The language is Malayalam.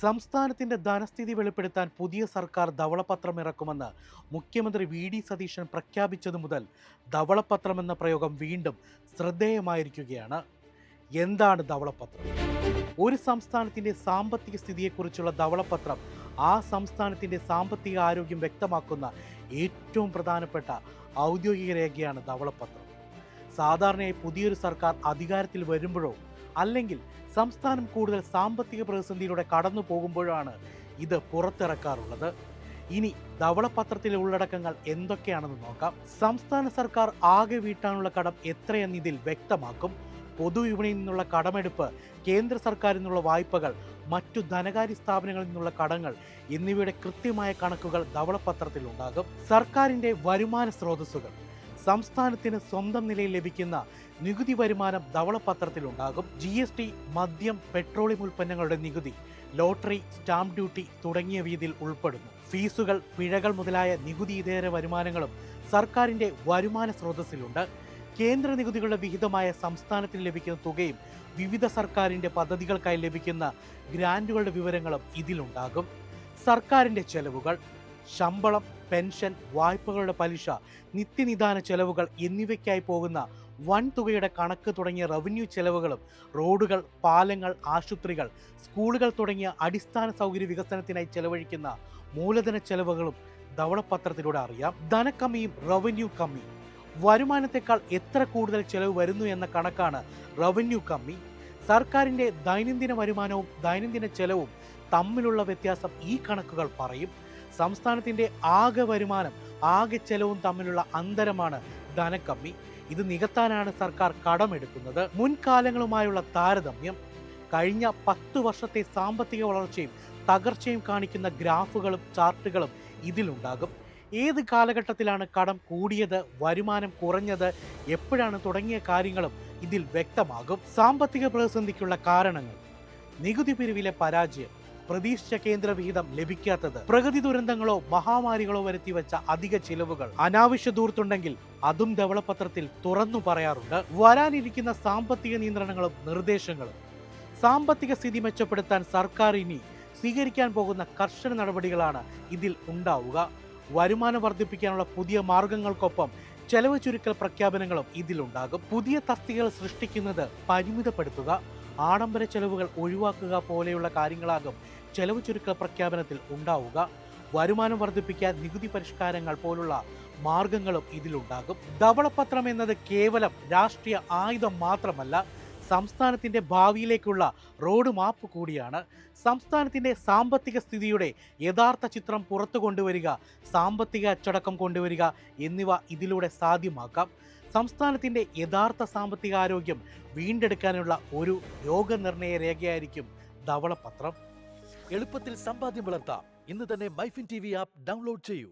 സംസ്ഥാനത്തിന്റെ ധനസ്ഥിതി വെളിപ്പെടുത്താൻ പുതിയ സർക്കാർ ധവളപത്രം ഇറക്കുമെന്ന് മുഖ്യമന്ത്രി വി.ഡി. സതീശൻ പ്രഖ്യാപിച്ചതു മുതൽ ധവളപത്രം എന്ന പ്രയോഗം വീണ്ടും ശ്രദ്ധേയമായിരിക്കുകയാണ്. എന്താണ് ധവളപത്രം? ഒരു സംസ്ഥാനത്തിന്റെ സാമ്പത്തിക സ്ഥിതിയെക്കുറിച്ചുള്ള ധവളപത്രം ആ സംസ്ഥാനത്തിന്റെ സാമ്പത്തിക ആരോഗ്യം വ്യക്തമാക്കുന്ന ഏറ്റവും പ്രധാനപ്പെട്ട ഔദ്യോഗിക രേഖയാണ് ധവളപത്രം. സാധാരണയായി പുതിയൊരു സർക്കാർ അധികാരത്തിൽ വരുമ്പോഴോ അല്ലെങ്കിൽ സംസ്ഥാനം കൂടുതൽ സാമ്പത്തിക പ്രതിസന്ധിയിലൂടെ കടന്നു പോകുമ്പോഴാണ് ഇത് പുറത്തിറക്കാറുള്ളത്. ഇനി ധവളപത്രത്തിലെ ഉള്ളടക്കങ്ങൾ എന്തൊക്കെയാണെന്ന് നോക്കാം. സംസ്ഥാന സർക്കാർ ആകെ വീട്ടാനുള്ള കടം എത്രയെന്ന് ഇതിൽ വ്യക്തമാക്കും. പൊതുവിപണിയിൽ നിന്നുള്ള കടമെടുപ്പ്, കേന്ദ്ര സർക്കാരിൽ നിന്നുള്ള വായ്പകൾ, മറ്റു ധനകാര്യ സ്ഥാപനങ്ങളിൽ നിന്നുള്ള കടങ്ങൾ എന്നിവയുടെ കൃത്യമായ കണക്കുകൾ ധവളപത്രത്തിൽ ഉണ്ടാകും. സർക്കാരിന്റെ വരുമാന സ്രോതസ്സുകൾ, സംസ്ഥാനത്തിന് സ്വന്തം നിലയിൽ ലഭിക്കുന്ന നികുതി വരുമാനം ധവളപത്രത്തിലുണ്ടാകും. GST, മദ്യം, പെട്രോളിയം ഉൽപ്പന്നങ്ങളുടെ നികുതി, ലോട്ടറി, സ്റ്റാമ്പ് ഡ്യൂട്ടി തുടങ്ങിയവ ഇതിൽ ഉൾപ്പെടുന്നു. ഫീസുകൾ, പിഴകൾ മുതലായ നികുതി ഇതര വരുമാനങ്ങളും സർക്കാരിന്റെ വരുമാന സ്രോതസ്സിലുണ്ട്. കേന്ദ്ര നികുതികളുടെ വിഹിതമായ സംസ്ഥാനത്തിന് ലഭിക്കുന്ന തുകയും വിവിധ സർക്കാരിന്റെ പദ്ധതികൾക്കായി ലഭിക്കുന്ന ഗ്രാന്റുകളുടെ വിവരങ്ങളും ഇതിലുണ്ടാകും. സർക്കാരിന്റെ ചെലവുകൾ, ശമ്പളം, പെൻഷൻ, വായ്പകളുടെ പലിശ, നിത്യനിദാന ചെലവുകൾ എന്നിവയ്ക്കായി പോകുന്ന വൻതുകയുടെ കണക്ക് തുടങ്ങിയ റവന്യൂ ചെലവുകളും, റോഡുകൾ, പാലങ്ങൾ, ആശുപത്രികൾ, സ്കൂളുകൾ തുടങ്ങിയ അടിസ്ഥാന സൗകര്യ വികസനത്തിനായി ചെലവഴിക്കുന്ന മൂലധന ചെലവുകളും ധവളപത്രത്തിലൂടെ അറിയാം. ധനക്കമ്മിയും റവന്യൂ കമ്മിയും, വരുമാനത്തെക്കാൾ എത്ര കൂടുതൽ ചെലവ് വരുന്നു എന്ന കണക്കാണ് റവന്യൂ കമ്മി. സർക്കാരിന്റെ ദൈനംദിന വരുമാനവും ദൈനംദിന ചെലവും തമ്മിലുള്ള വ്യത്യാസം ഈ കണക്കുകൾ പറയും. സംസ്ഥാനത്തിന്റെ ആകെ വരുമാനം ആകെ ചെലവും തമ്മിലുള്ള അന്തരമാണ് ധനക്കമ്മി. ഇത് നികത്താനാണ് സർക്കാർ കടമെടുക്കുന്നത്. മുൻകാലങ്ങളുമായുള്ള താരതമ്യം, കഴിഞ്ഞ 10 വർഷത്തെ സാമ്പത്തിക വളർച്ചയും തകർച്ചയും കാണിക്കുന്ന ഗ്രാഫുകളും ചാർട്ടുകളും ഇതിലുണ്ടാകും. ഏത് കാലഘട്ടത്തിലാണ് കടം കൂടിയത്, വരുമാനം കുറഞ്ഞത്, എപ്പോഴാണ് തുടങ്ങിയ കാര്യങ്ങളും ഇതിൽ വ്യക്തമാകും. സാമ്പത്തിക പ്രതിസന്ധിക്കുള്ള കാരണങ്ങൾ: നികുതി പിരിവിലെ പരാജയം, പ്രതീക്ഷിച്ച കേന്ദ്ര വിഹിതം ലഭിക്കാത്തത്, പ്രകൃതി ദുരന്തങ്ങളോ മഹാമാരികളോ വരുത്തിവെച്ച അധിക ചിലവുകൾ, അനാവശ്യ ധൂർത്തുണ്ടെങ്കിൽ അതും ധവളപത്രത്തിൽ തുറന്നു പറയാറുണ്ട്. വരാനിരിക്കുന്ന സാമ്പത്തിക നിയന്ത്രണങ്ങളും നിർദ്ദേശങ്ങളും, സാമ്പത്തിക സ്ഥിതി മെച്ചപ്പെടുത്താൻ സർക്കാർ ഇനി സ്വീകരിക്കാൻ പോകുന്ന കർശന നടപടികളാണ് ഇതിൽ ഉണ്ടാവുക. വരുമാനം വർദ്ധിപ്പിക്കാനുള്ള പുതിയ മാർഗങ്ങൾക്കൊപ്പം ചെലവ് ചുരുക്കൽ പ്രഖ്യാപനങ്ങളും ഇതിലുണ്ടാകും. പുതിയ തസ്തികകൾ സൃഷ്ടിക്കുന്നത് പരിമിതപ്പെടുത്തുക, ആഡംബര ചെലവുകൾ ഒഴിവാക്കുക പോലെയുള്ള കാര്യങ്ങളാകും ചെലവ് ചുരുക്കൽ പ്രഖ്യാപനത്തിൽ ഉണ്ടാവുക. വരുമാനം വർദ്ധിപ്പിക്കാൻ നികുതി പരിഷ്കാരങ്ങൾ പോലുള്ള മാർഗങ്ങളും ഇതിലുണ്ടാകും. ധവളപത്രം എന്നത് കേവലം രാഷ്ട്രീയ ആയുധം മാത്രമല്ല, സംസ്ഥാനത്തിന്റെ ഭാവിയിലേക്കുള്ള റോഡ് മാപ്പ് കൂടിയാണ്. സംസ്ഥാനത്തിന്റെ സാമ്പത്തിക സ്ഥിതിയുടെ യഥാർത്ഥ ചിത്രം പുറത്തു കൊണ്ടുവരിക, സാമ്പത്തിക അച്ചടക്കം കൊണ്ടുവരിക എന്നിവ ഇതിലൂടെ സാധ്യമാക്കാം. സംസ്ഥാനത്തിന്റെ യഥാർത്ഥ സാമ്പത്തിക ആരോഗ്യം വീണ്ടെടുക്കാനുള്ള ഒരു രോഗനിർണയ രേഖയായിരിക്കും ധവളപത്രം. എളുപ്പത്തിൽ സമ്പാദ്യം വളർത്താം. ഇന്ന് തന്നെ മൈഫിൻ TV ആപ്പ് ഡൗൺലോഡ് ചെയ്യൂ.